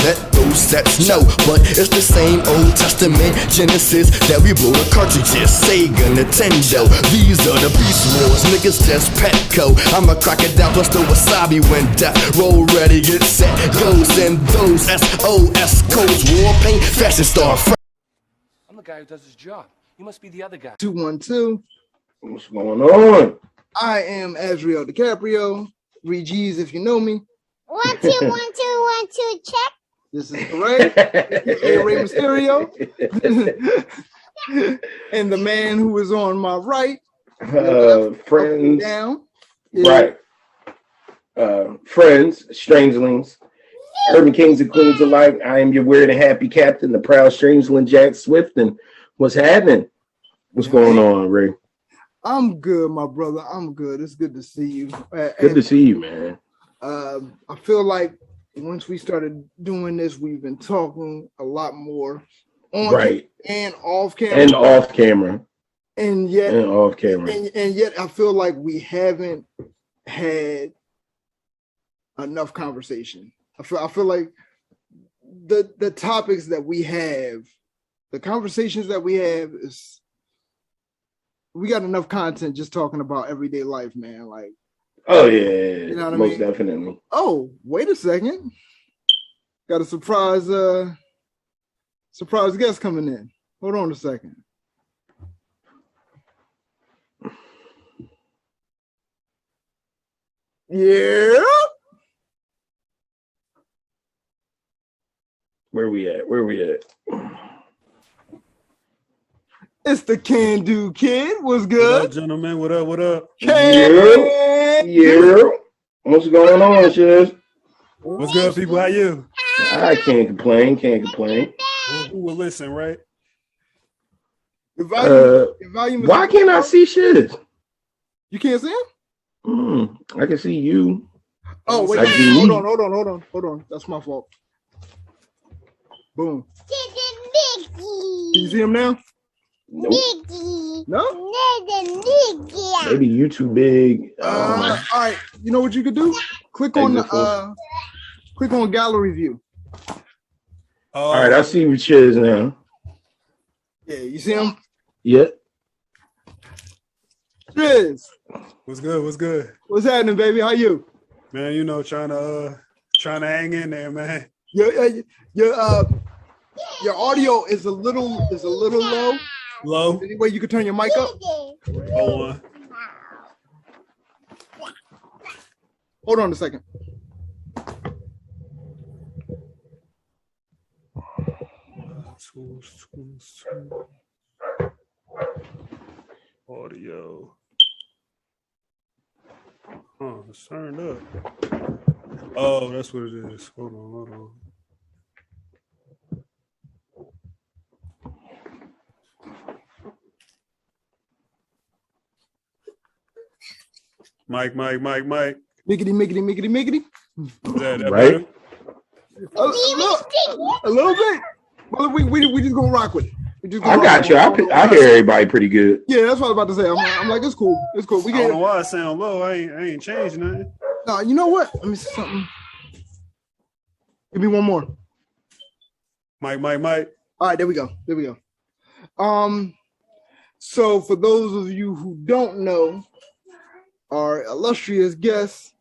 Let those sets know, but it's the same Old Testament Genesis that we blow the cartridges. Sega, Nintendo, these are the Beast Wars. Niggas just Petco. I'm a crocodile plus the wasabi when death roll ready, get set, goes and those SOS codes. War paint, fashion star. I'm the guy who does his job. You must be the other guy. 212. What's going on? I am Azrael Dicaprio. 3Gs if you know me. 1 2 1 2 1 2 check. This is correct. aka Rey Mysterio. And the man who is on my right, friends, down, right? Friends, strangelings, urban kings and queens alike. I am your weird and happy captain, the proud strangeling Jack Swift. And what's happening? What's going on, Ray? I'm good, my brother. I'm good. It's good to see you. Good to see you, man. I feel like once we started doing this, we've been talking a lot more on right and off camera. And off camera. And yet off camera. And yet I feel like we haven't had enough conversation. I feel like the topics that we have, the conversations that we have is we got enough content just talking about everyday life, man. Like, oh yeah, you know what most I mean? definitely. Oh, wait a second. Got a surprise guest coming in. Hold on a second. Yeah. Where we at? It's the Can Do Kid. What's good? What up, gentlemen? What up? Yeah. What's going on, Shizz? What's good, people? How you? I can't complain. Who will listen, right? The volume is why can't I see Shizz? You can't see him? I can see you. Oh, wait. Hold on. That's my fault. Boom. Can you see him now? Nope. No? Maybe you too big. All right. You know what you could do? Click on gallery view. All right, I see what Shizz now. Yeah, you see him? Yep. Shizz. What's good? What's happening, baby? How you? Man, you know, trying to hang in there, man. Your audio is a little low. Low. Any way you could turn your mic up? Hold on. Hold on a second. Audio. Oh, it's turned up. Oh, that's what it is. Hold on. Mike. Miggity. Is that right? A little bit. Well, we just gonna rock with it. I got you. I hear everybody pretty good. Yeah, that's what I was about to say. I'm like, it's cool. I don't know why I sound low. I ain't changed nothing. No, you know what? Let me see something. Give me one more. Mike. All right, there we go. So for those of you who don't know, our illustrious guest.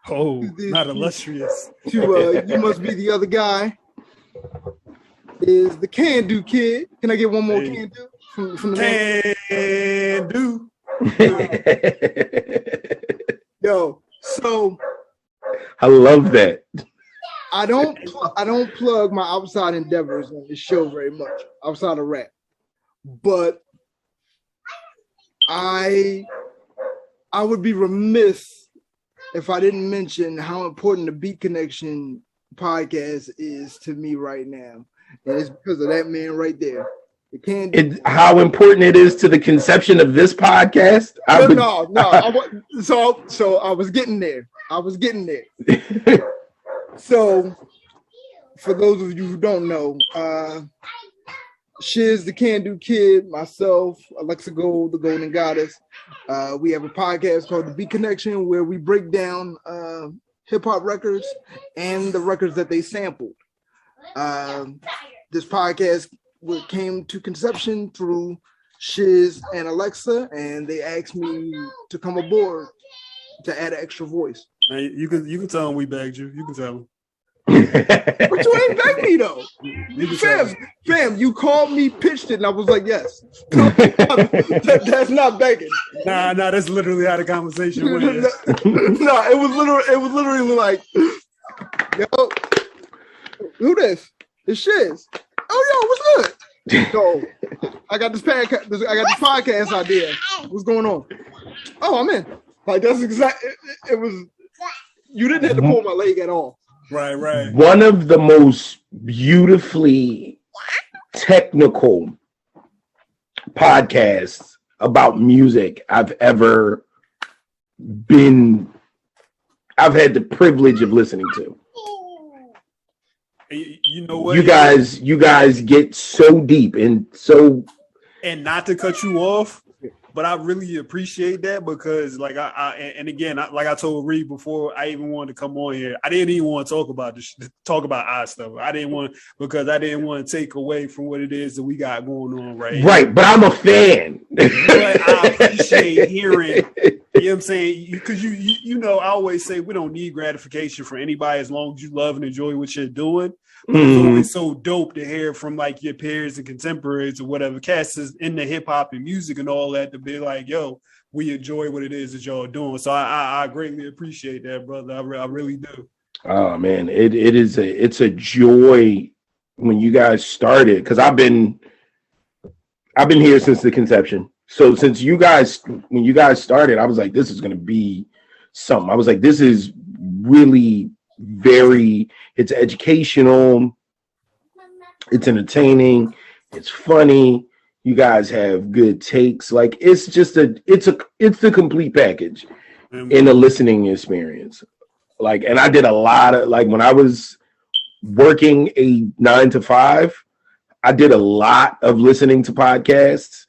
Oh, not illustrious. You must be the other guy. Is the Can Do Kid? Can I get one more Can Do from the Can Do? Yo, so I love that. I don't plug my outside endeavors on this show very much outside of rap, but I would be remiss if I didn't mention how important the Beat Connection podcast is to me right now. And it's because of that man right there. How important it is to the conception of this podcast? So I was getting there. So for those of you who don't know, Shizz, the Can Do Kid, myself, Alexa Gold, the Golden Goddess, we have a podcast called The Beat Connection where we break down hip hop records and the records that they sampled. This podcast came to conception through Shizz and Alexa, and they asked me to come aboard to add an extra voice. Man, you can tell them we begged you. You can tell them. But you ain't begged me though. Fam, you called me, pitched it, and I was like, yes. That's not begging. Nah, that's literally how the conversation went. No, it was literally like, yo, who this? It's Shizz. Oh, yo, what's good? So I got this podcast idea. What's going on? Oh, I'm in. Like that's exactly. It was. You didn't have to pull my leg at all. Right. One of the most beautifully technical podcasts about music I've had the privilege of listening to. You know what? You guys get so deep and not to cut you off, but I really appreciate that because, like, I told Reed before I even wanted to come on here, I didn't even want to talk about our stuff. I didn't want to take away from what it is that we got going on right. Right, but I'm a fan. But I appreciate hearing. You know what I'm saying? Because you know, I always say we don't need gratification from anybody as long as you love and enjoy what you're doing. But it's always so dope to hear from like your peers and contemporaries or whatever cast is in the hip hop and music and all that to be like, yo, we enjoy what it is that y'all doing. So I greatly appreciate that, brother. I really do. Oh man, it's a joy when you guys started because I've been here since the conception. So when you guys started, I was like, this is going to be something. I was like, this is really it's educational, it's entertaining, it's funny. You guys have good takes. Like it's the complete package in a listening experience. Like, and I did a lot of like when I was working a 9 to 5, I did a lot of listening to podcasts.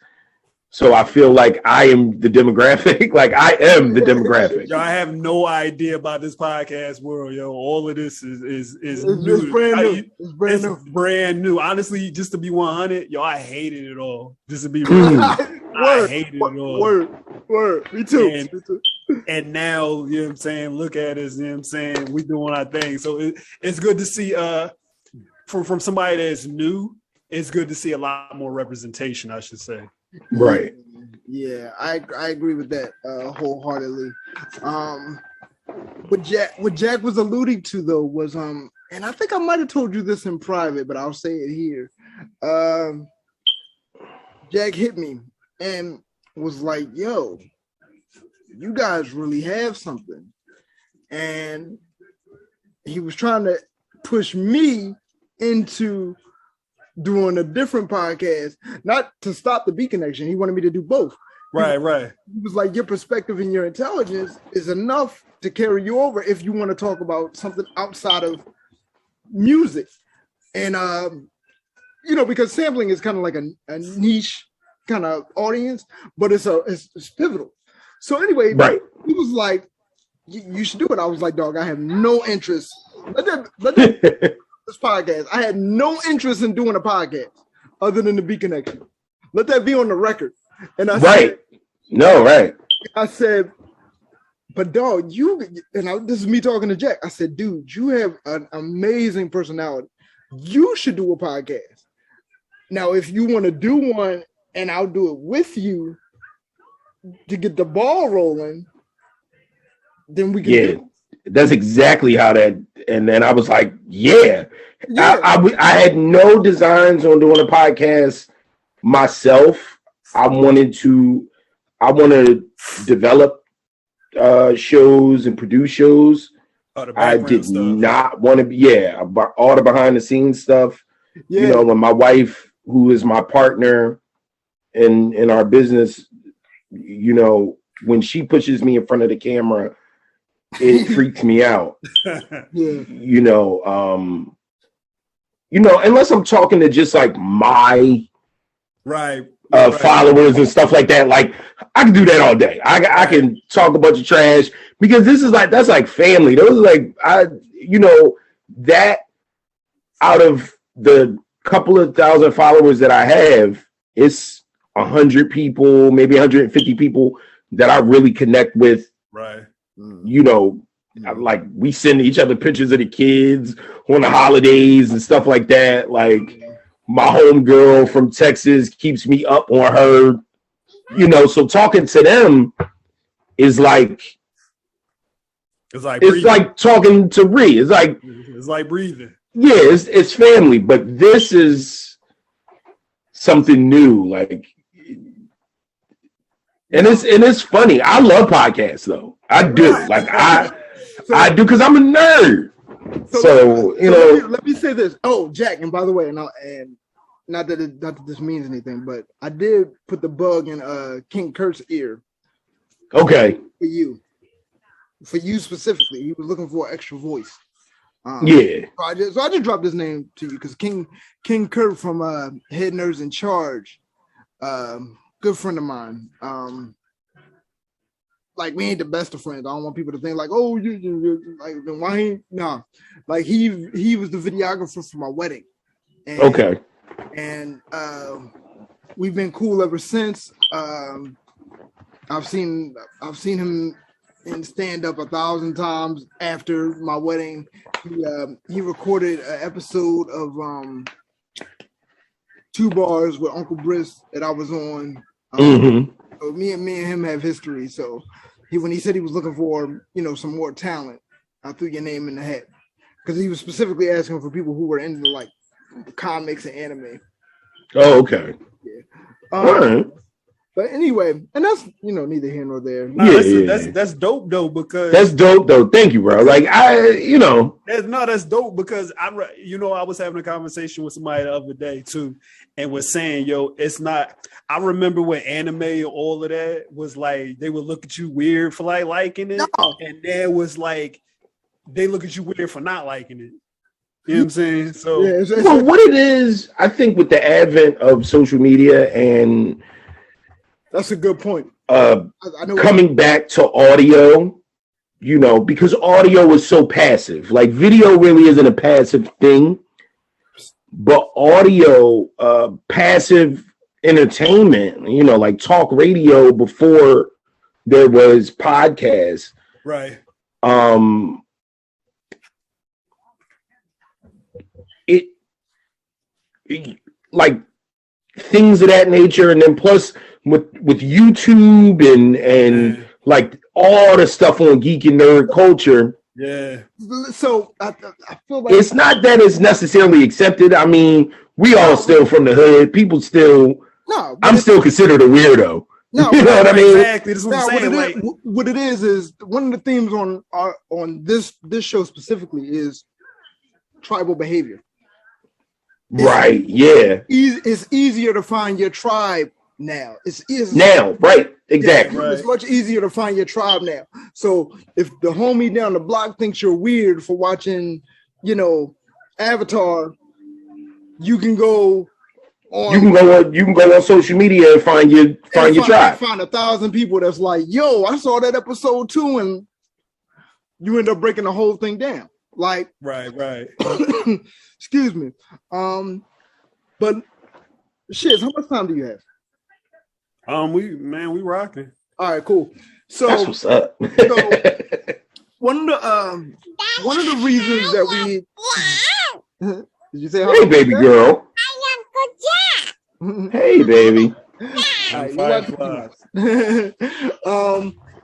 So I feel like I am the demographic. Like I am the demographic. Yo, I have no idea about this podcast world, yo. All of this is new. It's brand new. It's brand new. Honestly, just to be 100, yo, I hated it all. Just to be real, I hated it all. Word. Me too. And now, you know what I'm saying? Look at us, you know what I'm saying? We doing our thing. So it's good to see from somebody that's new. It's good to see a lot more representation, I should say. Right. Yeah, I agree with that wholeheartedly. What Jack was alluding to though was and I think I might have told you this in private, but I'll say it here. Jack hit me and was like, yo, you guys really have something. And he was trying to push me into doing a different podcast, not to stop the B connection. He wanted me to do both. Right. He was like, your perspective and your intelligence is enough to carry you over if you want to talk about something outside of music. And, because sampling is kind of like a niche kind of audience, but it's pivotal. So anyway, right. He was like, you should do it. I was like, dog, I have no interest. Let that this podcast. I had no interest in doing a podcast other than the B connection. Let that be on the record. And I said, but dog, this is me talking to Jack. I said, dude, you have an amazing personality. You should do a podcast. Now, if you want to do one and I'll do it with you to get the ball rolling, then we can do it. That's exactly how that. And then I was like, yeah. I had no designs on doing a podcast myself. I want to develop shows and produce shows. I did not want to be, all the behind the scenes stuff. Yeah. You know, when my wife, who is my partner in our business, you know, when she pushes me in front of the camera, it freaks me out. Yeah. Unless I'm talking to just like my followers and stuff like that. Like I can do that all day. I can talk a bunch of trash because that's like family. Those are like that out of the couple of thousand followers that I have, it's 100 people, maybe 150 people that I really connect with. Right. Like we send each other pictures of the kids on the holidays and stuff like that. Like my homegirl from Texas keeps me up on her, so talking to them is like, it's like talking to Bree. It's like breathing. Yeah, it's family, but this is something new. Like, and it's funny. I love podcasts though. I do. Like I do because I'm a nerd. So let me say this. Oh, Jack, and by the way, and not that this means anything, but I did put the bug in King Kurt's ear. Okay. For you specifically, he was looking for an extra voice. Yeah. So I just dropped his name to you because King Kurt from Head Nerds in Charge, good friend of mine. Like we ain't the best of friends. I don't want people to think like, oh, you like then why ain't no. Like he was the videographer for my wedding. And, okay. And we've been cool ever since. I've seen him in stand up 1,000 times after my wedding. He recorded an episode of 2 Bars with Uncle Briss that I was on. So me and him have history. So when he said he was looking for some more talent, I threw your name in the hat because he was specifically asking for people who were into like comics and anime. Oh, okay. Yeah. All right. But anyway, and that's neither here nor there. That's dope though because that's dope though. Thank you, bro. Like that's dope because I was having a conversation with somebody the other day too, and was saying, it's not. I remember when anime and all of that was like they would look at you weird for like liking it, and there was like they look at you weird for not liking it. You know what I'm saying? So well, what it is, I think, with the advent of social media and that's a good point. I know coming back to audio, because audio is so passive. Like video really isn't a passive thing, but audio, passive entertainment, like talk radio before there was podcasts. Right. It like things of that nature, and then plus with YouTube and like all the stuff on geek and nerd culture. Yeah. So I feel like it's not that it's necessarily accepted. I mean, we all still from the hood. People still. No, I'm still considered a weirdo. No, you know what I mean? Exactly. That's what I'm saying. What it is one of the themes on this show specifically is tribal behavior. Right. Yeah. It's easier to find your tribe now. It's now, right? Exactly. Yeah, it's much easier to find your tribe now. So if the homie down the block thinks you're weird for watching, Avatar, you can go on. You can go on social media and find your tribe. Find 1,000 people that's like, yo, I saw that episode too, and you end up breaking the whole thing down. Like right. Excuse me. But Shizz, how much time do you have? We rocking. All right, cool. So that's what's up. So one of the reasons that we did you say hey baby girl? Hey baby.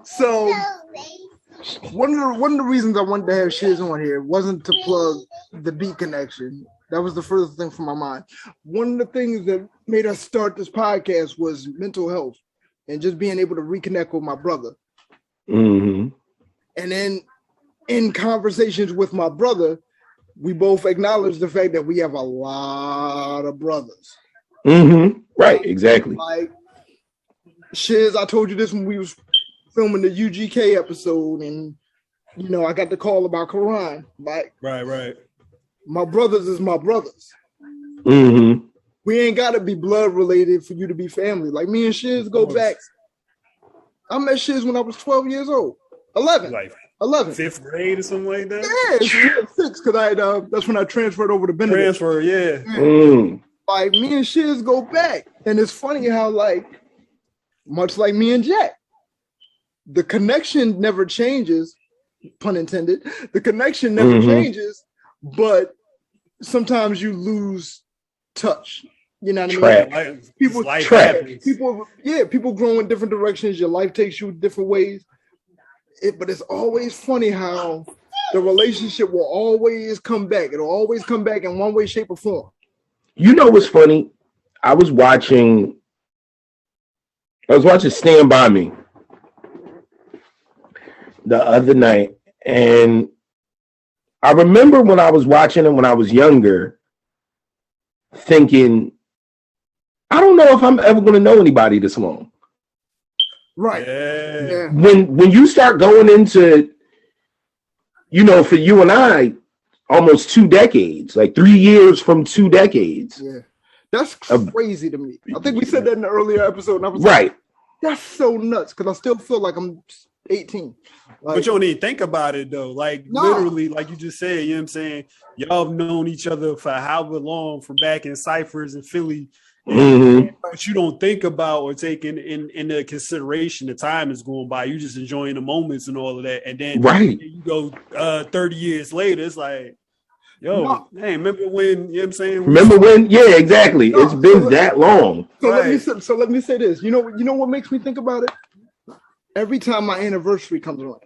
So one of the reasons I wanted to have Shizz on here wasn't to plug the Beat Connection. That was the furthest thing from my mind. One of the things that made us start this podcast was mental health and just being able to reconnect with my brother. Mm-hmm. And then in conversations with my brother, we both acknowledged the fact that we have a lot of brothers. Mm-hmm. Right, exactly. Like Shizz, I told you this when we was filming the UGK episode, and I got the call about Quran. Like, right. My brothers is my brothers. Mm-hmm. we ain't gotta be blood related for you to be family. Like me and Shizz go back. I met Shizz when I was 12 years old. 11. Like 11. 5th grade or something like that? Yeah, 6, because I that's when I transferred over to Benedict. Transfer, yeah. Like me and Shizz go back. And it's funny how, like, much like me and Jack, the connection never changes, pun intended. The connection never changes, but sometimes you lose touch. You know what I mean? People grow in different directions. Your life takes you different ways. But it's always funny how the relationship will always come back. It'll always come back in one way, shape, or form. You know what's funny? I was watching Stand By Me the other night, and I remember when I was watching it when I was younger, thinking, I don't know if I'm ever going to know anybody this long. Right. Yeah. When you start going into, for you and I, almost 2 decades, like 3 years from 2 decades. Yeah. That's crazy to me. I think we said that in the earlier episode. And I was like, that's so nuts, because I still feel like I'm 18. Like, but you don't even think about it though. Like literally, like you just said, you know what I'm saying? Y'all have known each other for however long, from back in Cyphers in Philly. But you don't think about or take into consideration the time is going by. You just enjoying the moments and all of that. And then you go 30 years later, it's like, hey, remember when, you know what I'm saying? Remember when? Yeah, exactly. It's been that long. So let me say this. You know what makes me think about it? Every time my anniversary comes around,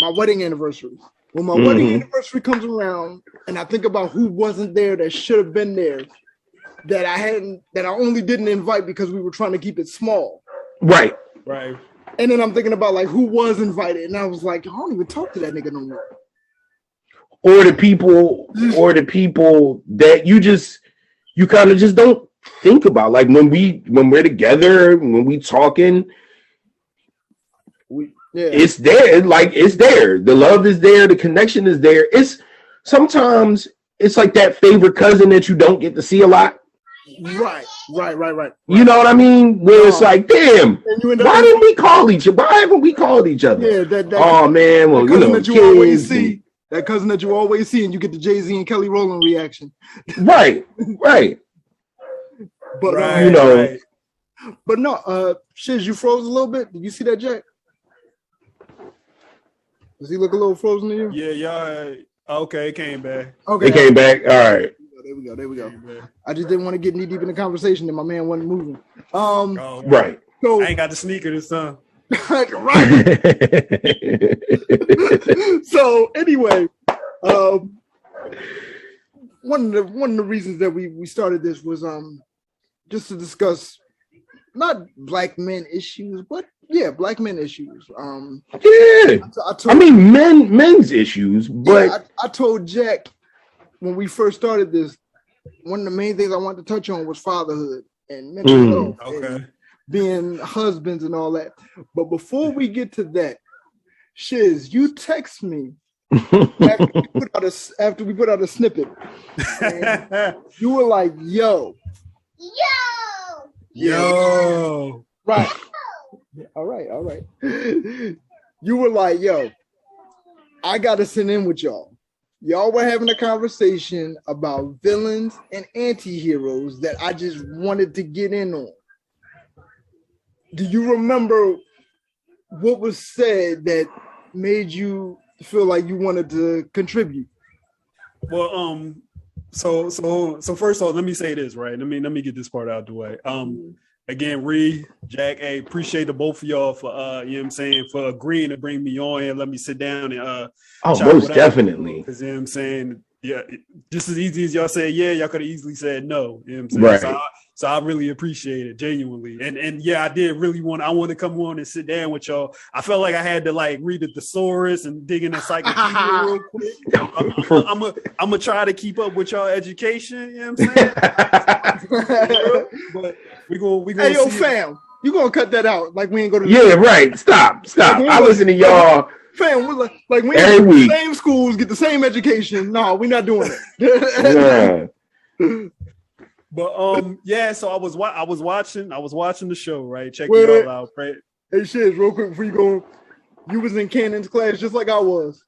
my wedding anniversary. When my wedding anniversary comes around, and I think about who wasn't there that should have been there, that I only didn't invite because we were trying to keep it small. Right. And then I'm thinking about like who was invited, and I was like, I don't even talk to that nigga no more. Or the people that you kind of just don't think about. Like when we're together, when we talking, it's there. Like it's there. The love is there. The connection is there. Sometimes it's like that favorite cousin that you don't get to see a lot. Right. You know what I mean? Where it's like, damn, why didn't we call each other? Why haven't we called each other? Yeah, oh man, well, always see. That cousin that you always see, and you get the Jay-Z and Kelly Rowland reaction. Right. But But no, Shizz, you froze a little bit. Did you see that, Jack? Does he look a little frozen to you? Yeah. Okay, it came back. Okay, it came back. All right. There we go. I just didn't want to get knee deep in the conversation, and my man wasn't moving. Right. So I ain't got the sneaker this time. Right. So anyway, one of the reasons that we started this was just to discuss not black men issues, but black men issues. I mean men's issues, but I told Jack when we first started this, one of the main things I wanted to touch on was fatherhood and mental health. And being husbands and all that. But before we get to that, Shizz, you text me after we put out a snippet. You were like, yo. Right. All right. You were like, yo, I got to send in with y'all. Y'all were having a conversation about villains and anti-heroes that I just wanted to get in on. Do you remember what was said that made you feel like you wanted to contribute? Well, so first of all, let me say this, right? Let me get this part out the way. Again, Ree, Jack, appreciate the both of y'all for you know what I'm saying, for agreeing to bring me on and let me sit down and most definitely. Because you know what I'm saying, just as easy as y'all said, y'all could have easily said no. You know what I'm saying? Right. So I really appreciate it, genuinely. And I did really want to come on and sit down with y'all. I felt like I had to like read the thesaurus and dig in the encyclopedia real quick. I'm gonna try to keep up with y'all education, you know what I'm saying? But we gonna hey, yo, fam, you gonna cut that out like we ain't go to right. Stop. I listen to y'all. Fam, we're like we every ain't week. The same schools, get the same education. No, we're not doing it. But yeah. So I was watching the show, right? Check Wait, it all out, right? Hey, Shizz, real quick before you go, you was in Cannon's class just like I was.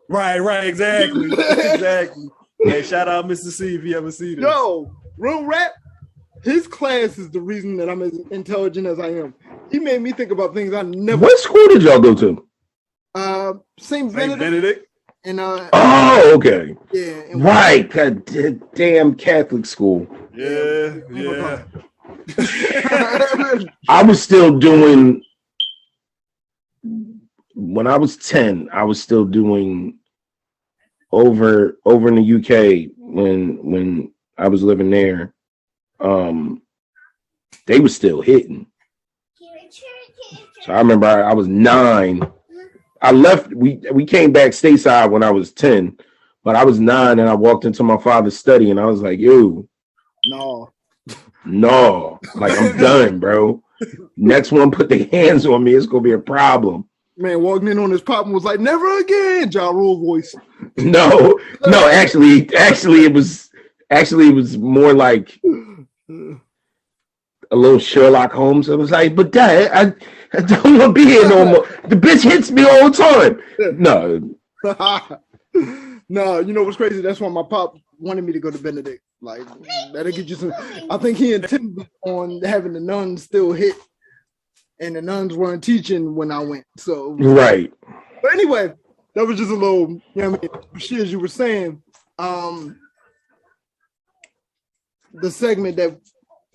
Right, exactly. Exactly. Hey, shout out Mr. C if you ever see this. Yo, real rap, his class is the reason that I'm as intelligent as I am. He made me think about things I never. What school did y'all go to? Saint Benedict. And oh, okay. Yeah. Right. God, damn Catholic school. Yeah. I was still doing. When I was 10, I was still doing over in the UK when I was living there. They were still hitting. So I remember I was 9. I left. We came back stateside when I was 10, but I was 9 and I walked into my father's study and I was like, "Yo, no, like I'm done, bro. Next one put their hands on me, it's gonna be a problem." Man, walking in on his pop and was like, "Never again," Ja Rule voice. No, actually, it was more like a little Sherlock Holmes. I was like, "But Dad, I don't want to be here no more. The bitch hits me all the time." No. No, you know what's crazy? That's why my pop wanted me to go to Benedict. Like, that'll get you some. I think he intended on having the nuns still hit. And the nuns weren't teaching when I went. So right. But anyway, that was just a little, you know what I mean? Shit, as you were saying, the segment that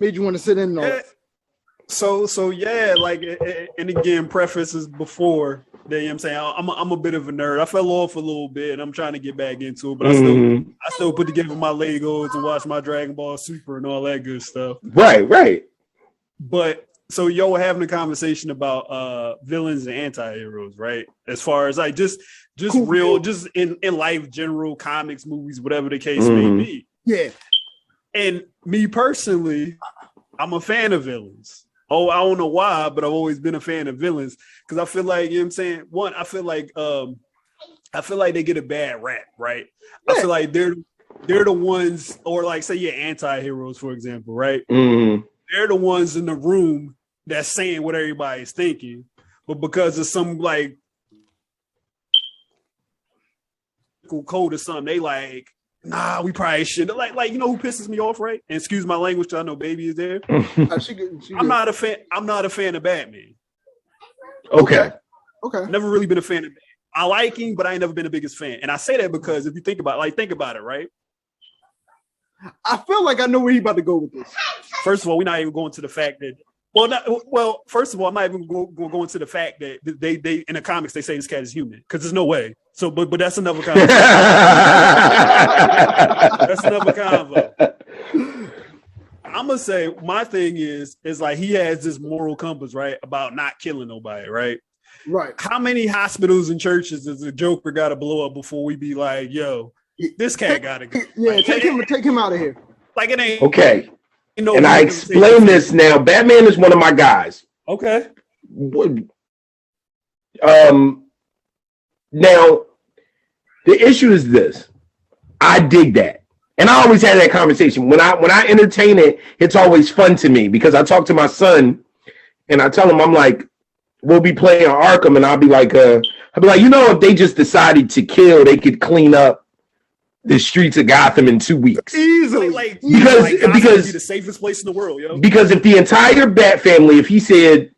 made you want to sit in on. Yeah. So yeah, like, and again, prefaces before that, you know what I'm saying, I'm a bit of a nerd. I fell off a little bit and I'm trying to get back into it, but I still put together my Legos and watch my Dragon Ball Super and all that good stuff. Right. But so y'all were having a conversation about villains and anti-heroes, right? As far as like just cool. Real, just in life, general comics, movies, whatever the case may be. Yeah. And me personally, I'm a fan of villains. Oh, I don't know why, but I've always been a fan of villains because I feel like, you know what I'm saying? One, I feel like they get a bad rap, right? Yeah. I feel like they're the ones, or like say your anti-heroes, for example, right? Mm-hmm. They're the ones in the room that's saying what everybody's thinking, but because of some like code or something, they like, nah, we probably shouldn't. Like, you know who pisses me off, right? And excuse my language, because I know Baby is there. I'm not a fan of Batman. Okay. Never really been a fan of Batman. I like him, but I ain't never been the biggest fan. And I say that because if you think about it, right? I feel like I know where he about to go with this. First of all, we're not even going to the fact that. First of all, I'm not even going to the fact that they in the comics they say this cat is human because there's no way. So, but that's another convo. That's another convo. I'm gonna say my thing is like he has this moral compass, right, about not killing nobody, right? Right. How many hospitals and churches does the Joker got to blow up before we be like, yo, this cat got to go? Yeah, like, take him out of here. Like it ain't okay. And I explain this now. Batman is one of my guys. Okay. Now, the issue is this. I dig that. And I always had that conversation. When I entertain it, it's always fun to me because I talk to my son and I tell him, I'm like, we'll be playing Arkham and I'll be like, you know, if they just decided to kill, they could clean up the streets of Gotham in 2 weeks. Easily. Because be the safest place in the world, yo. Because if the entire Bat family, if he said,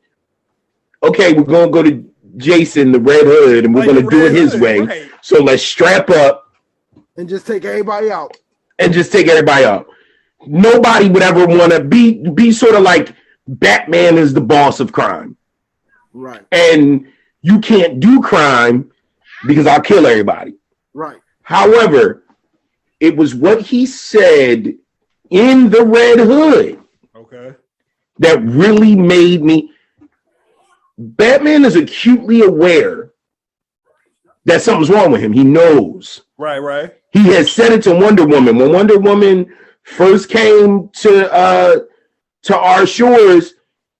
okay, we're going to go to Jason, the Red Hood, and we're going to do it his way. Right. So let's strap up. And just take everybody out. Nobody would ever want to be sort of like Batman is the boss of crime. Right. And you can't do crime because I'll kill everybody. Right. However, it was what he said in the Red Hood that really made me. Batman is acutely aware that something's wrong with him. He knows. Right. He has said it to Wonder Woman. When Wonder Woman first came to our shores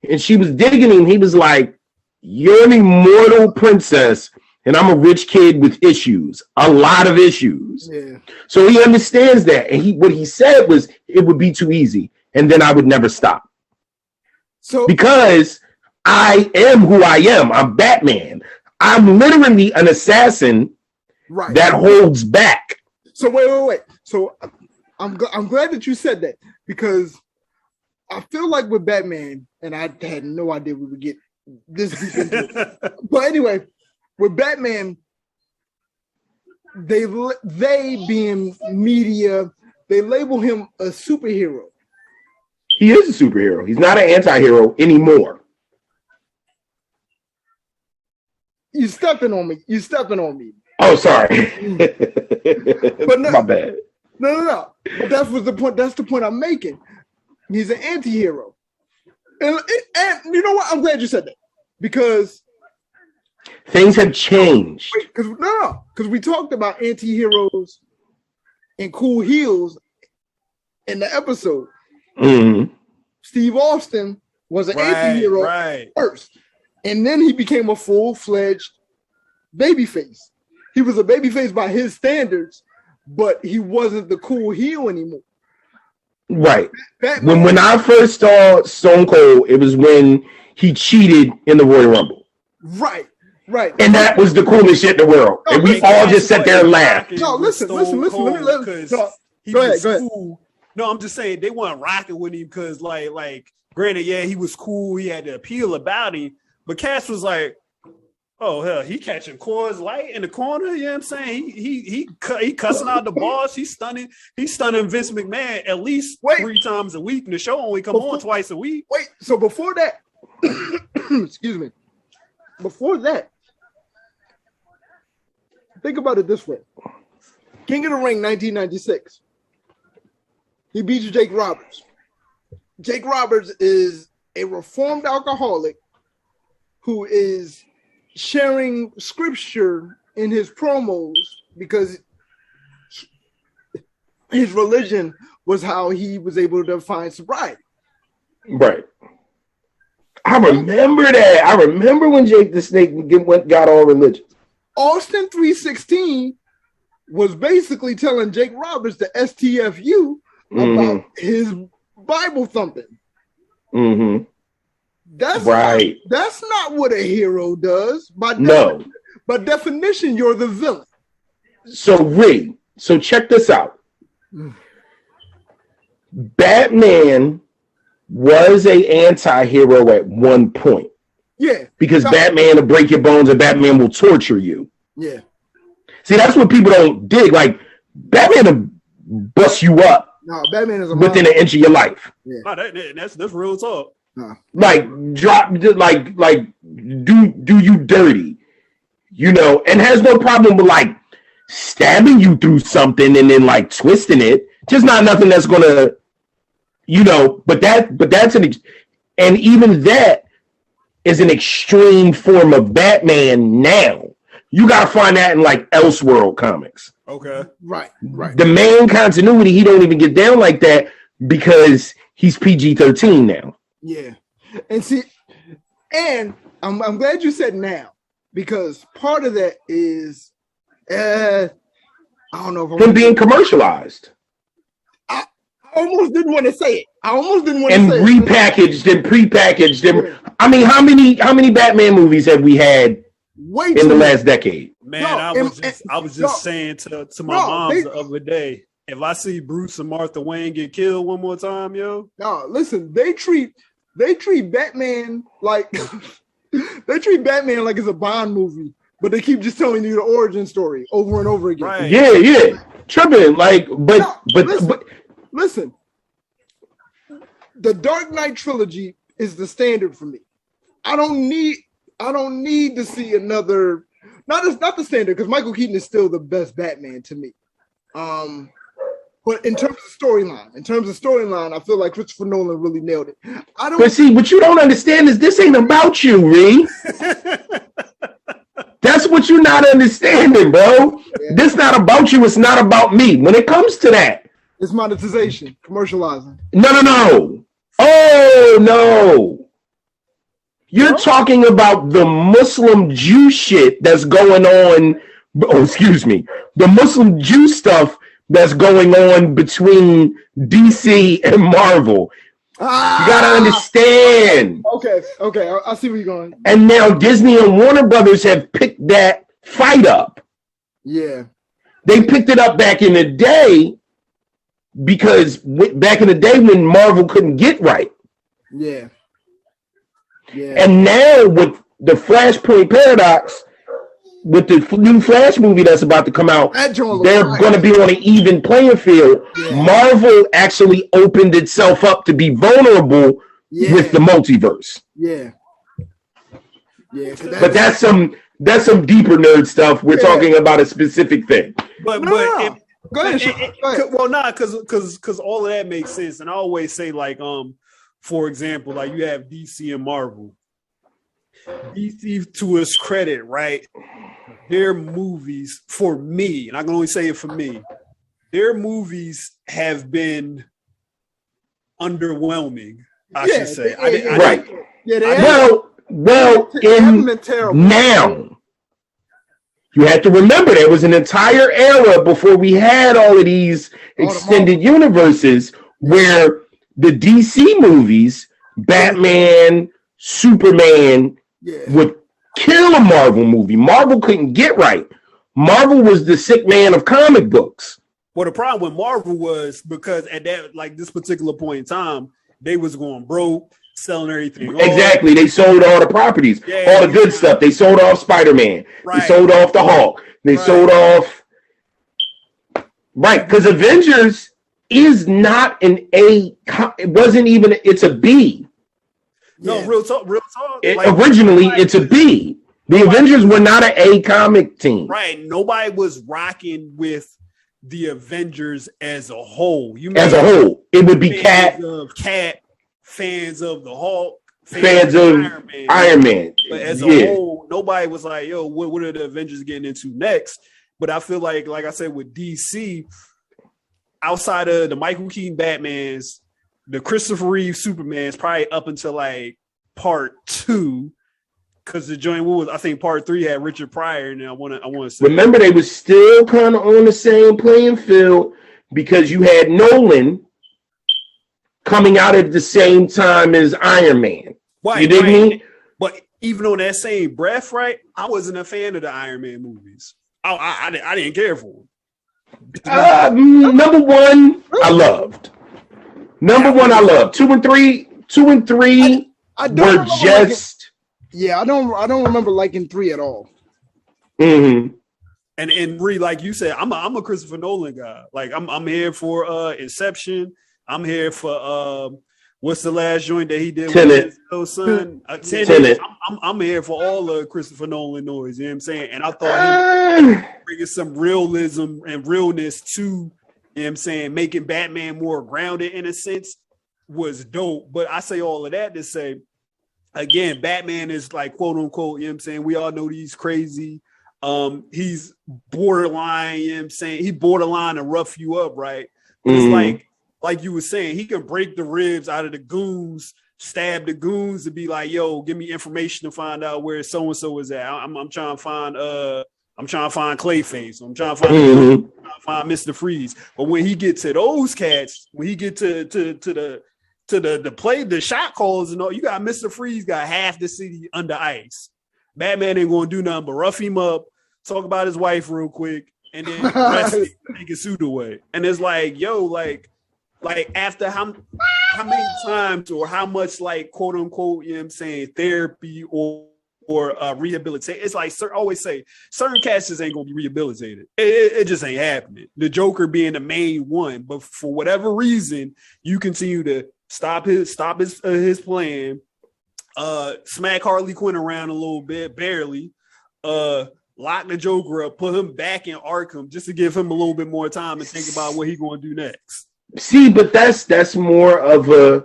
and she was digging him, he was like, "You're an immortal princess And I'm a rich kid with issues, a lot of issues. Yeah. So he understands that. And what he said was it would be too easy. And then I would never stop. So because I am who I am. I'm Batman. I'm literally an assassin that holds back. So wait. So I'm glad that you said that, because I feel like with Batman, and I had no idea we would get this deep into it. But anyway, with Batman, they being media, they label him a superhero. He is a superhero. He's not an anti-hero anymore. You stepping on me. Oh, sorry. But no, my bad. No. But that's the point. That's the point I'm making. He's an anti-hero. And you know what? I'm glad you said that, because things have changed. Because we talked about anti-heroes and cool heels in the episode. Mm-hmm. Steve Austin was an anti-hero first, and then he became a full-fledged babyface. He was a babyface by his standards, but he wasn't the cool heel anymore. Right. When I first saw Stone Cold, it was when he cheated in the Royal Rumble. Right. And that was the coolest shit in the world. And we all just sat there and laughed. No, listen. Let me go ahead. Cool. No, I'm just saying they weren't rocking with him because, like, granted, yeah, he was cool. He had the appeal about him, but Cass was like, oh hell, he catching Coors Light in the corner. You know what I'm saying? He cussing out the boss. He's stunning Vince McMahon at least 3 times a week. And the show only come on twice a week. So before that, excuse me. Before that, think about it this way: King of the Ring, 1996. He beats Jake Roberts. Jake Roberts is a reformed alcoholic who is sharing scripture in his promos because his religion was how he was able to find sobriety. Right. I remember that. I remember when Jake the Snake got all religious. Austin 3:16 was basically telling Jake Roberts the STFU about his Bible thumping. Mm-hmm. That's right. That's not what a hero does. By definition, you're the villain. So check this out. Batman was an anti-hero at one point. Yeah. Because Batman will break your bones and Batman will torture you. Yeah. See, that's what people don't dig. Like, Batman will bust you up. No, Batman is within an inch of your life. Yeah. No, that's real talk. Like, do you dirty, you know, and has no problem with like stabbing you through something and then like twisting it. Just not nothing that's gonna, you know. But that's and even that is an extreme form of Batman now. You gotta find that in like Elseworld comics. Okay. Right. The main continuity, he don't even get down like that because he's PG-13 now. Yeah. And see, and I'm glad you said now, because part of that is I don't know if him being commercialized. I almost didn't want to say it. And repackaged and prepackaged and yeah. I mean, how many Batman movies have we had in the last decade? Man, I was just saying to my mom the other day, if I see Bruce and Martha Wayne get killed one more time, yo. No, listen, they treat Batman like it's a Bond movie, but they keep just telling you the origin story over and over again. Right. Yeah. Tripping, like, but listen. The Dark Knight trilogy is the standard for me. I don't need to see another. Not the standard, because Michael Keaton is still the best Batman to me. But in terms of storyline, I feel like Christopher Nolan really nailed it. But see, what you don't understand is this ain't about you, Ree. That's what you're not understanding, bro. Yeah. This not about you. It's not about me. When it comes to that, it's monetization, commercializing. No. Oh no. You're talking about the Muslim Jew shit that's going on. Oh, excuse me. The Muslim Jew stuff that's going on between DC and Marvel. You gotta understand. Okay, I see where you're going. And now Disney and Warner Brothers have picked that fight up. Yeah. They picked it up back in the day because back in the day when Marvel couldn't get right. Yeah. And now with the Flashpoint Paradox, with the new Flash movie that's about to come out, they're going to be on an even playing field. Yeah. Marvel actually opened itself up to be vulnerable with the multiverse. Yeah. But that's some deeper nerd stuff. We're talking about a specific thing. Go ahead. Because all of that makes sense. And I always say, like, for example, like you have DC and Marvel. DC, to its credit, right? Their movies, for me, and I can only say it for me, their movies have been underwhelming. I should say. Right. Well, now you have to remember there was an entire era before we had all of these extended universes where the DC movies, Batman, Superman, would kill a Marvel movie. Marvel couldn't get right. Marvel was the sick man of comic books. Well, the problem with Marvel was because at that, like this particular point in time, they was going broke, selling everything. Exactly. They sold all the properties, all the good stuff. They sold off Spider-Man. Right. They sold off the Hulk. They sold off. Right. Because Avengers is not an A. It wasn't even. It's a B. No, real talk. Originally, it's a B. The Avengers were not an A comic team. Right. Nobody was rocking with the Avengers as a whole. As a whole, it would be Cap, fans of the Hulk, fans of Iron Man. But as a whole, nobody was like, yo, what are the Avengers getting into next? But I feel like I said, with DC, outside of the Michael Keaton Batmans, the Christopher Reeve Superman's probably up until like part 2, because the joint was, I think part 3 had Richard Pryor, and I want to say, remember, they was still kind of on the same playing field because you had Nolan coming out at the same time as Iron Man. Right, you dig me? But even on that same breath, right, I wasn't a fan of the Iron Man movies. I didn't care for them. Number one, I loved. Number one, I loved. 2 and 3 were just. I don't remember liking 3 at all. Mm-hmm. And Bree, like you said, I'm a Christopher Nolan guy. Like I'm here for Inception. I'm here for what's the last joint that he did Tenet. with his son? Tenet. I'm here for all the Christopher Nolan noise. You know what I'm saying? And I thought he bringing some realism and realness to, you know what I'm saying, making Batman more grounded in a sense was dope. But I say all of that to say, again, Batman is like, quote unquote, you know what I'm saying, we all know he's crazy. He's borderline, you know what I'm saying, he borderline to rough you up, right? It's like you were saying, he can break the ribs out of the goons, stab the goons, to be like, yo, give me information to find out where so and so is at. I'm trying to find Clayface. I'm trying to find Mr. Freeze. But when he gets to those cats, when he get to the play, the shot calls and all, you got Mr. Freeze got half the city under ice. Batman ain't gonna do nothing but rough him up, talk about his wife real quick, and then rest him, take his suit away. And it's like, yo, like after how many times or how much, like, quote unquote, you know what I'm saying, therapy or rehabilitation. It's like, I always say, certain cats just ain't gonna be rehabilitated. It just ain't happening. The Joker being the main one, but for whatever reason, you continue to stop his plan, smack Harley Quinn around a little bit, barely, lock the Joker up, put him back in Arkham just to give him a little bit more time and think about what he's gonna do next. See, but that's more of a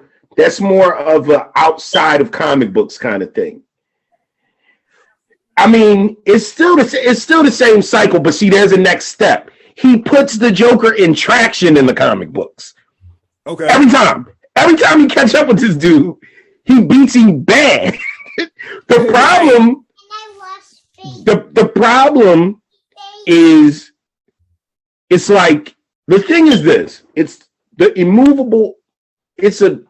outside of comic books kind of thing. I mean, it's still the same cycle, but see, there's a next step. He puts the Joker in traction in the comic books. Okay. Every time he catch up with this dude, he beats him bad. The problem, the problem is, it's like, the thing is this, it's the immovable, it's a,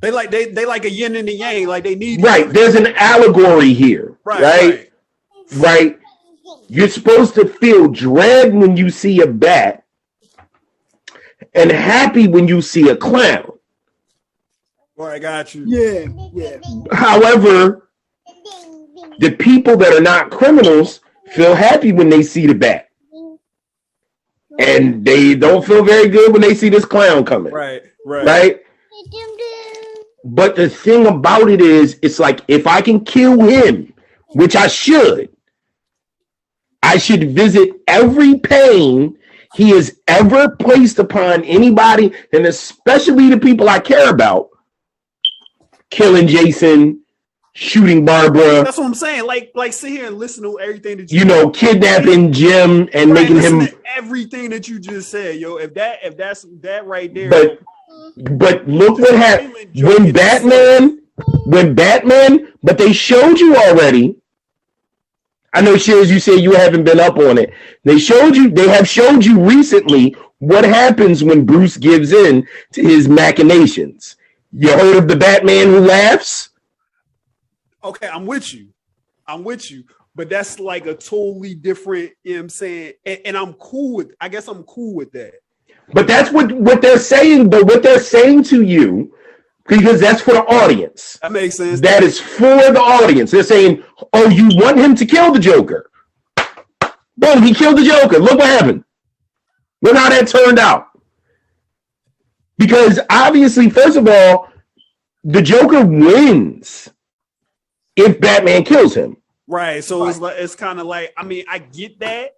they like a yin and a yang, like they need right. There's an allegory here, right? You're supposed to feel dread when you see a bat and happy when you see a clown. All right, got you. Yeah. However, the people that are not criminals feel happy when they see the bat. And they don't feel very good when they see this clown coming. Right. But the thing about it is, it's like, if I can kill him, which I should visit every pain he has ever placed upon anybody, and especially the people I care about. Killing Jason, shooting Barbara. That's what I'm saying. Like sit here and listen to everything that kidnapping Jim and making him everything that you just said, yo. If that's that right there. But look what happened when Batman. But they showed you already. I know, Shizz, you said you haven't been up on it. They have showed you recently what happens when Bruce gives in to his machinations. You heard of the Batman who laughs? Okay, I'm with you. But that's like a totally different, you know what I'm saying? And I'm cool with that. But that's what they're saying, but what they're saying to you, because that's for the audience. That makes sense. That is for the audience. They're saying, oh, you want him to kill the Joker. Boom, he killed the Joker. Look what happened. Look how that turned out. Because obviously, first of all, the Joker wins if Batman kills him. Right. So it's kind of like, I mean, I get that.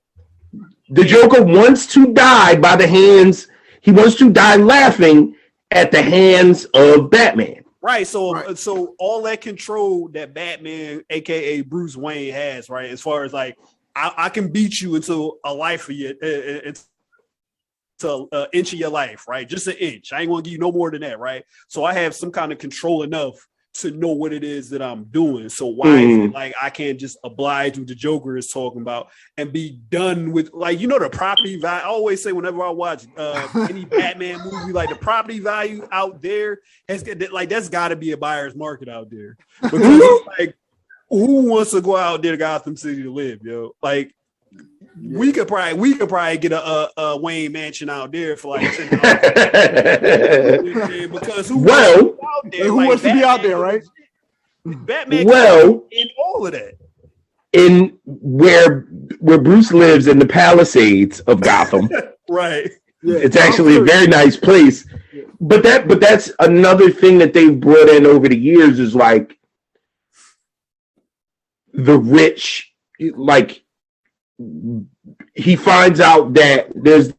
The Joker wants to die by the hands. He wants to die laughing at the hands of Batman. Right. So all that control that Batman, aka Bruce Wayne, has, right? As far as like, I can beat you into a life of you. To an inch of your life, right? Just an inch. I ain't gonna give you no more than that, right? So I have some kind of control enough to know what it is that I'm doing. So why is it like I can't just oblige what the Joker is talking about and be done with, like, the property value? I always say whenever I watch any Batman movie, like the property value out there that's got to be a buyer's market out there, because like, who wants to go out there to Gotham City to live, yo? Like, we could probably get a Wayne mansion out there for like $10. Because who wants to be out there, right? Batman in all of that. In where Bruce lives in the Palisades of Gotham. Right. It's actually a very nice place. But that's another thing that they've brought in over the years, is like the rich, like, he finds out that there's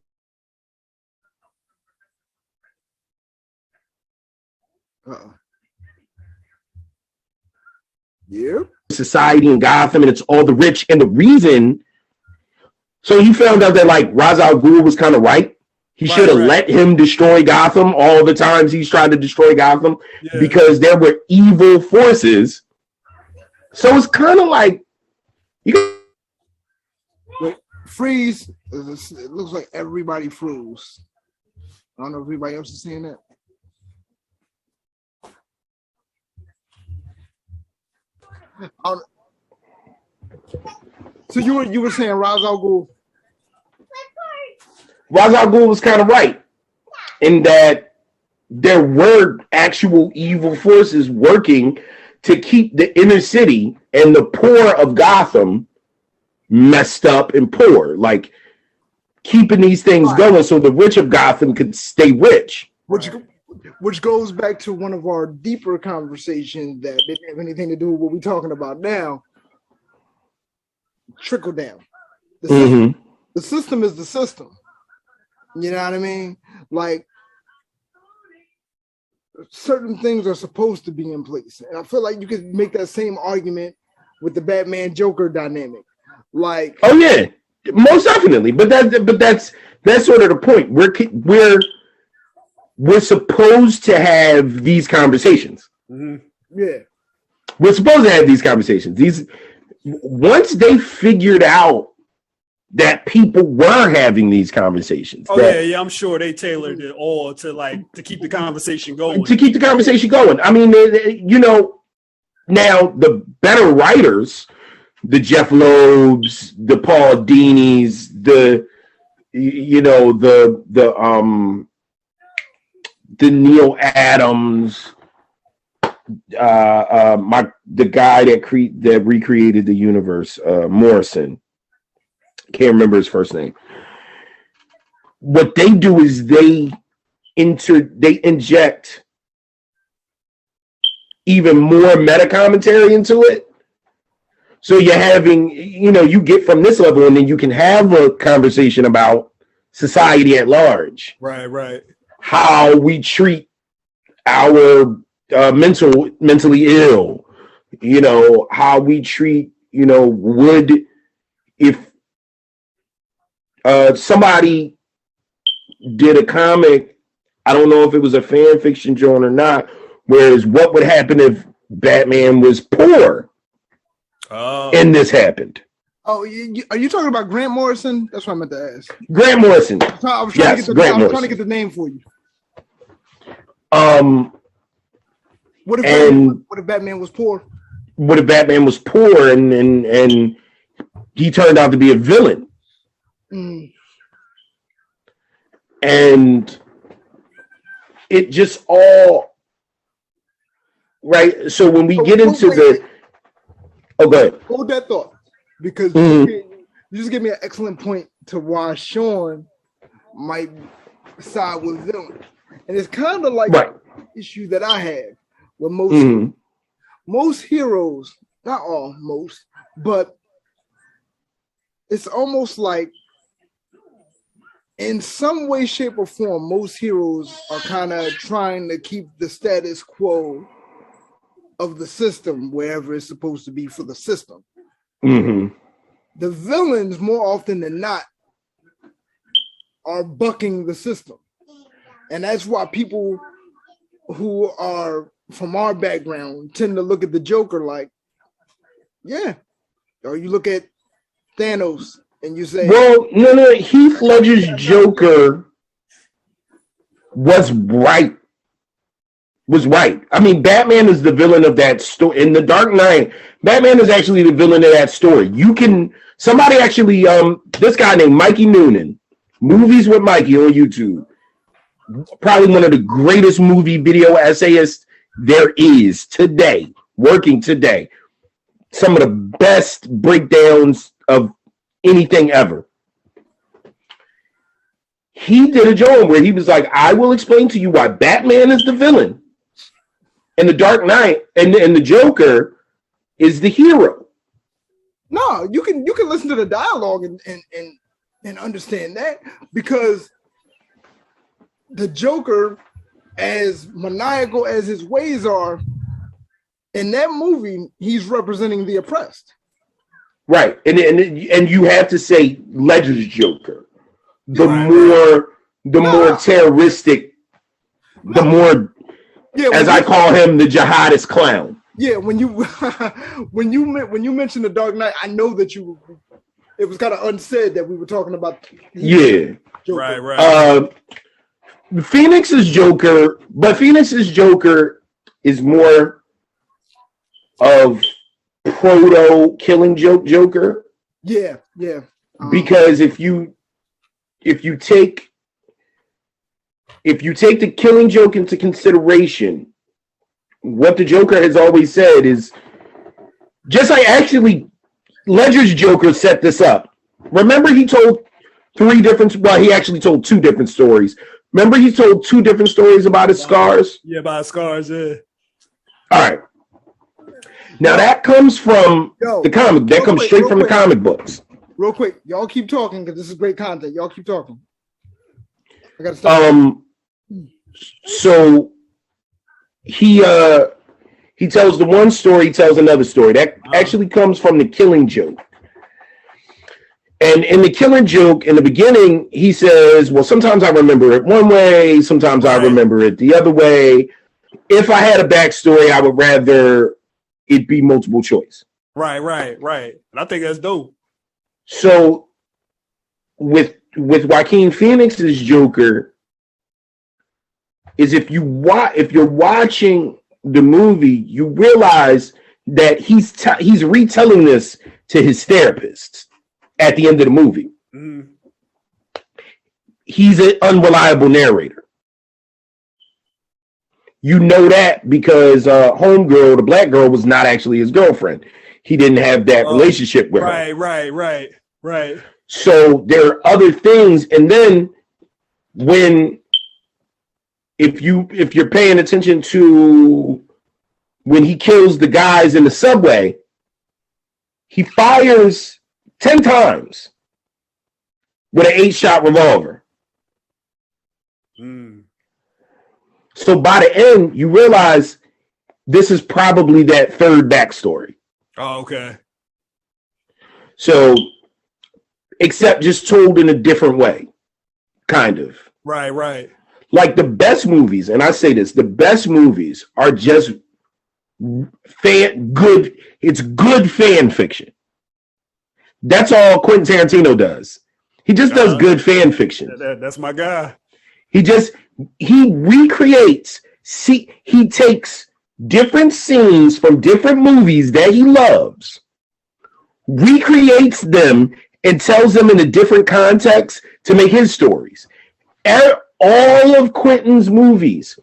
society in Gotham, and it's all the rich. And the reason, so he found out that like Ra's al Ghul was kind of right. He should have let him destroy Gotham all the times he's tried to destroy Gotham, because there were evil forces. So it's kind of like freeze. It looks like everybody froze. I don't know if anybody else is seeing that. So you were saying Ra's al Ghul? Ra's al Ghul was kind of right in that there were actual evil forces working to keep the inner city and the poor of Gotham messed up and poor, like keeping these things going so the rich of Gotham could stay rich. Which goes back to one of our deeper conversations that didn't have anything to do with what we're talking about now. Trickle down. The system is the system. You know what I mean? Like, certain things are supposed to be in place. And I feel like you could make that same argument with the Batman Joker dynamic. Like, oh yeah, most definitely. But that's sort of the point. We're supposed to have these conversations. Yeah. we're supposed to have these conversations. Once they figured out that people were having these conversations. Oh yeah, I'm sure they tailored it all to keep the conversation going. To keep the conversation going. I mean, now the better writers, the Jeff Loebs, the Paul Dini's, the Neil Adams, the guy that recreated the universe, Morrison. Can't remember his first name. What they do is they inject even more meta commentary into it. So you're having, you get from this level, and then you can have a conversation about society at large. Right. How we treat our mentally ill. How we treat, if somebody did a comic, I don't know if it was a fan fiction joint or not, whereas what would happen if Batman was poor and this happened? Oh, are you talking about Grant Morrison? That's what I meant to ask. Grant Morrison. I was trying to get the name for you. What if Batman was poor? What if Batman was poor and he turned out to be a villain? And it just all right. So when we get into go ahead. Hold that thought, because you just give me an excellent point to why Sean might side with villain, and it's kind of like an issue that I have with most heroes, not all, most, but it's almost like, in some way, shape, or form, most heroes are kind of trying to keep the status quo of the system wherever it's supposed to be for the system. The villains, more often than not, are bucking the system. And that's why people who are from our background tend to look at the Joker like, yeah. Or you look at Thanos, and you say, well, no, Heath Ledger's Joker was right. I mean, Batman is the villain of that story. In The Dark Knight, Batman is actually the villain of that story. This guy named Mikey Noonan, Movies with Mikey on YouTube, probably one of the greatest movie video essayists there is today, working today. Some of the best breakdowns of anything ever. He did a joke where he was like, I will explain to you why Batman is the villain and the Dark Knight and the Joker is the hero. No, you can listen to the dialogue and understand that, because the Joker, as maniacal as his ways are, in that movie, he's representing the oppressed. Right, and you have to say Ledger's Joker. The more terroristic, the more, I call him, the jihadist clown. Yeah, when you mentioned the Dark Knight, I know that it was kind of unsaid that we were talking about. Yeah, Joker. Right. Phoenix's Joker is more of proto Killing Joke Joker. Yeah. Because if you take the Killing Joke into consideration, what the Joker has always said is, Ledger's Joker set this up. Remember, he told he actually told two different stories. Remember, he told two different stories about his scars? Yeah, about scars, yeah. All right. Now that comes from the comic. That comes straight from the comic books. Real quick, y'all keep talking because this is great content. Y'all keep talking. I gotta stop. So he tells the one story, he tells another story. That actually comes from the Killing Joke. And in the Killing Joke, in the beginning, he says, well, sometimes I remember it one way, sometimes I remember it the other way. If I had a backstory, I would rather it be multiple choice. Right. And I think that's dope. So with Joaquin Phoenix's Joker, is if you're watching the movie, you realize that he's retelling this to his therapist at the end of the movie. Mm. He's an unreliable narrator. You know that because homegirl, the black girl, was not actually his girlfriend. He didn't have that relationship with her. Right. So there are other things, and then if you're paying attention to when he kills the guys in the subway, he fires 10 times with an 8-shot revolver. Mm. So by the end, you realize this is probably that third backstory. Oh, okay. So, except just told in a different way, kind of. Right. Like the best movies, and I say this, the best movies are just it's good fan fiction. That's all Quentin Tarantino does. He just does good fan fiction. That's my guy. He recreates, he takes different scenes from different movies that he loves, recreates them, and tells them in a different context to make his stories. All of Quentin's movies,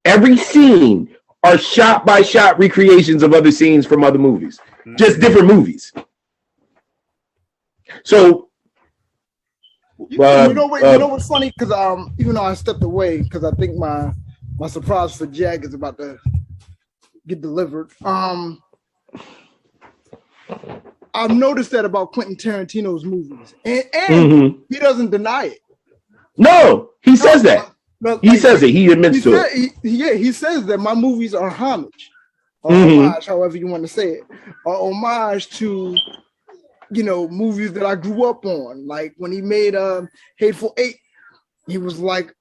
every scene are shot-by-shot recreations of other scenes from other movies. Just different movies. So, you know what's funny? Because even though I stepped away, because I think my surprise for Jack is about to get delivered. I've noticed that about Quentin Tarantino's movies, and he doesn't deny it. No, he says that. He says it. He admits to it. He says that my movies are homage, or homage, however you want to say it, or homage to, movies that I grew up on. Like when he made Hateful Eight, he was like,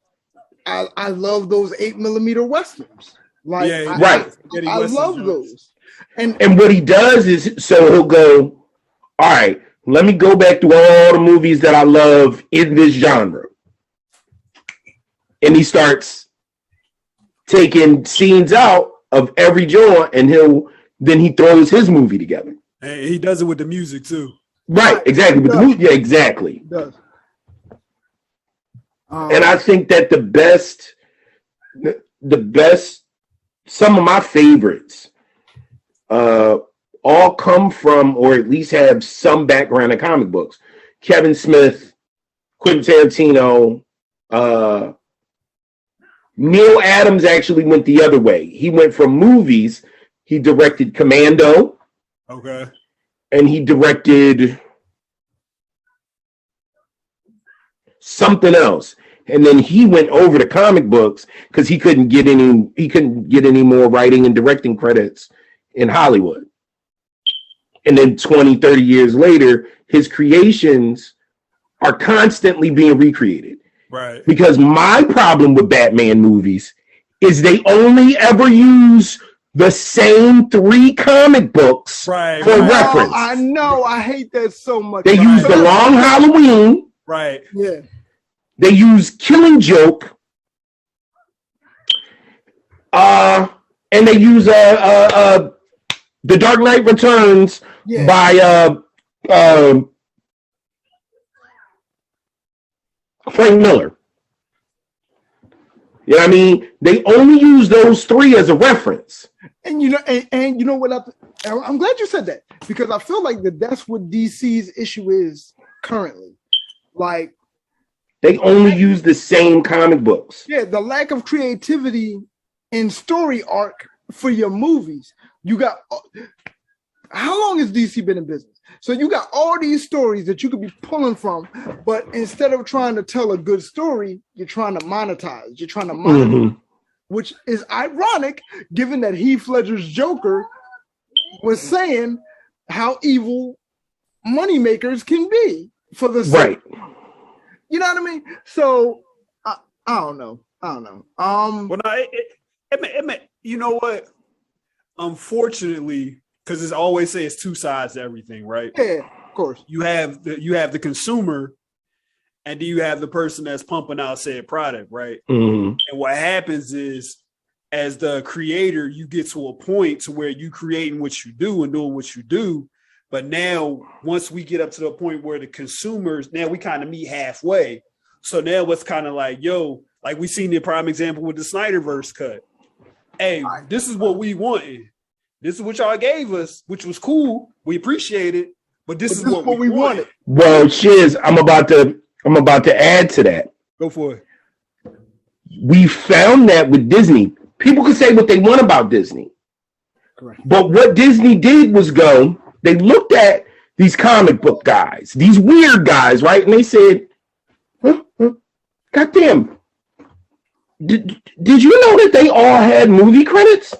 I love those 8mm westerns. Like, I love those. And what he does is, so he'll go, all right, let me go back to all the movies that I love in this genre. And he starts taking scenes out of every genre, and he throws his movie together. And he does it with the music too. Right, exactly. With the movie, yeah, exactly. He does. And I think that the best, some of my favorites, all come from, or at least have some background in comic books. Kevin Smith, Quentin Tarantino, Neil Adams actually went the other way. He went from movies. He directed Commando. Okay. And he directed something else. And then he went over to comic books because he couldn't get any more writing and directing credits in Hollywood. And then 20, 30 years later, his creations are constantly being recreated. Right. Because my problem with Batman movies is they only ever use the same 3 comic books for reference. I know. I hate that so much. They use The Long Halloween. Right. Yeah. They use Killing Joke. And they use The Dark Knight Returns by Frank Miller. You know what I mean? They only use those 3 as a reference. And you know what? I'm glad you said that, because I feel like that's what DC's issue is currently. Like, they only use the same comic books. Yeah, the lack of creativity in story arc for your movies. You got, how long has DC been in business? So you got all these stories that you could be pulling from, but instead of trying to tell a good story, you're trying to monetize. You're trying to monetize, which is ironic, given that Heath Ledger's Joker was saying how evil moneymakers can be for the right. You know what I mean? So I don't know. Well, no, you know what? unfortunately, because it's always say it's two sides to everything, right? Yeah, of course. You have the consumer, and then you have the person that's pumping out said product, right? Mm-hmm. And what happens is, as the creator, you get to a point to where you creating what you do and doing what you do. But now, once we get up to the point where the consumers, now we kind of meet halfway. So now it's kind of like, yo, like we seen the prime example with the Snyderverse cut. Hey, this is what we wanted. This is what y'all gave us, which was cool. We appreciate it, but this is what we wanted. Well, Shizz, I'm about to add to that. Go for it. We found that with Disney. People can say what they want about Disney. Correct. But what Disney did was they looked at these comic book guys, these weird guys, right? And they said, goddamn, did you know that they all had movie credits?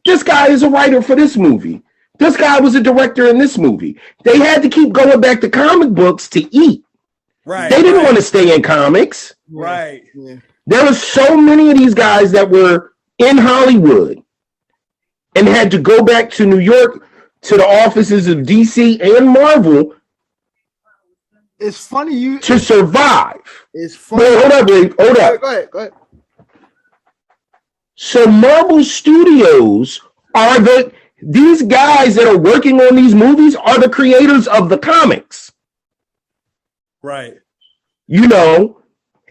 This guy is a writer for this movie. This guy was a director in this movie. They had to keep going back to comic books to eat. Right. They didn't want to stay in comics. Right. Yeah. There were so many of these guys that were in Hollywood and had to go back to New York to the offices of DC and Marvel. It's funny to survive. It's funny. Wait, hold up, Dave. Hold up. Go ahead. So Marvel Studios are these guys that are working on these movies are the creators of the comics. Right. You know,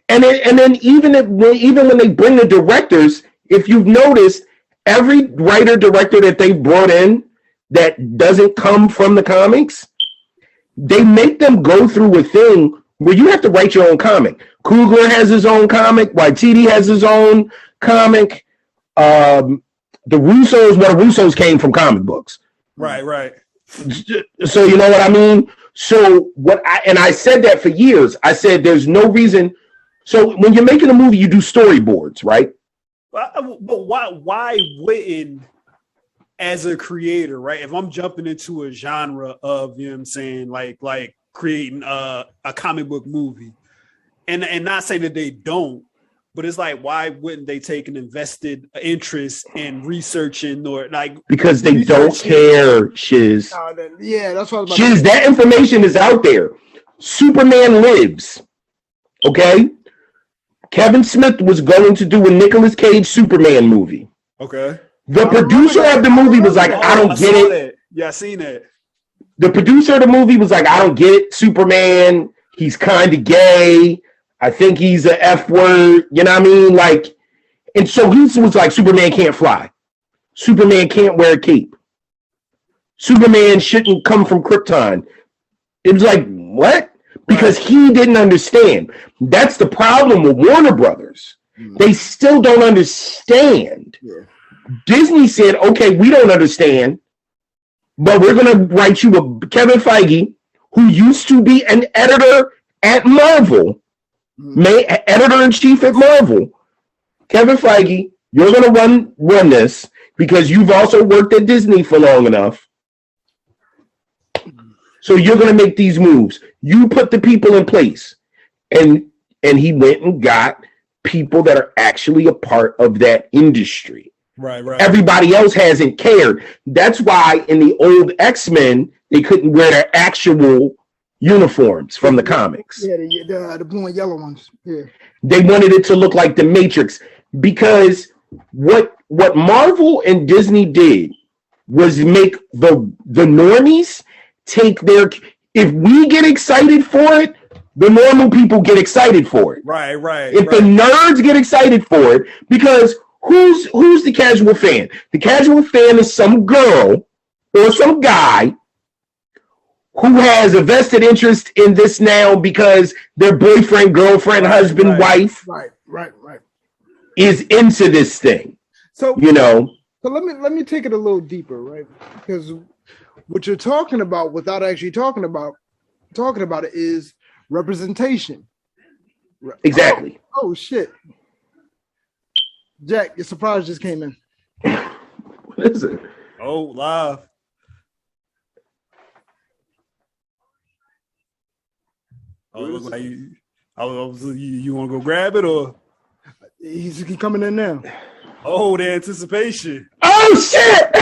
and then even when they bring the directors, if you've noticed, every writer director that they brought in that doesn't come from the comics, they make them go through a thing where you have to write your own comic. Coogler has his own comic. Waititi has his own comic. The Russos came from comic books. Right. So you know what I mean? So I said that for years. I said there's no reason. So when you're making a movie, you do storyboards, right? But why wouldn't, as a creator, right? If I'm jumping into a genre of, you know what I'm saying, like creating a comic book movie, and not saying that they don't, but it's like, why wouldn't they take an invested interest in researching or like, because they don't care, Shizz. Yeah, that's what I was about Shizz, that information is out there. Superman lives. Okay? Kevin Smith was going to do a Nicolas Cage Superman movie. Okay. The producer of the movie was like, I don't get it. That. Yeah, I seen that. The producer of the movie was like, I don't get it. Superman, he's kind of gay. I think he's a F word. You know what I mean? Like, and so he was like, Superman can't fly. Superman can't wear a cape. Superman shouldn't come from Krypton. It was like, what? Because he didn't understand. That's the problem with Warner Brothers. They still don't understand. Yeah. Disney said, okay, we don't understand, but we're going to write you a Kevin Feige, who used to be an editor at Marvel, editor-in-chief at Marvel. Kevin Feige, you're going to run this because you've also worked at Disney for long enough. So you're going to make these moves. You put the people in place. And he went and got people that are actually a part of that industry. Right. Everybody else hasn't cared. That's why in the old X-Men, they couldn't wear their actual uniforms from the comics. Yeah, the blue and yellow ones. Yeah. They wanted it to look like the Matrix because what Marvel and Disney did was make the normies take their. If we get excited for it, the normal people get excited for it. Right. If the nerds get excited for it, because who's the casual fan? The casual fan is some girl or some guy who has a vested interest in this now because their boyfriend, girlfriend, husband, wife is into this thing. So you know. So let me take it a little deeper, right? Because what you're talking about without actually talking about it is representation. Exactly. Oh shit. Jack, your surprise just came in. What is it? Oh, live. Oh, look like you want to go grab it or? He's coming in now. Oh, the anticipation. Oh shit!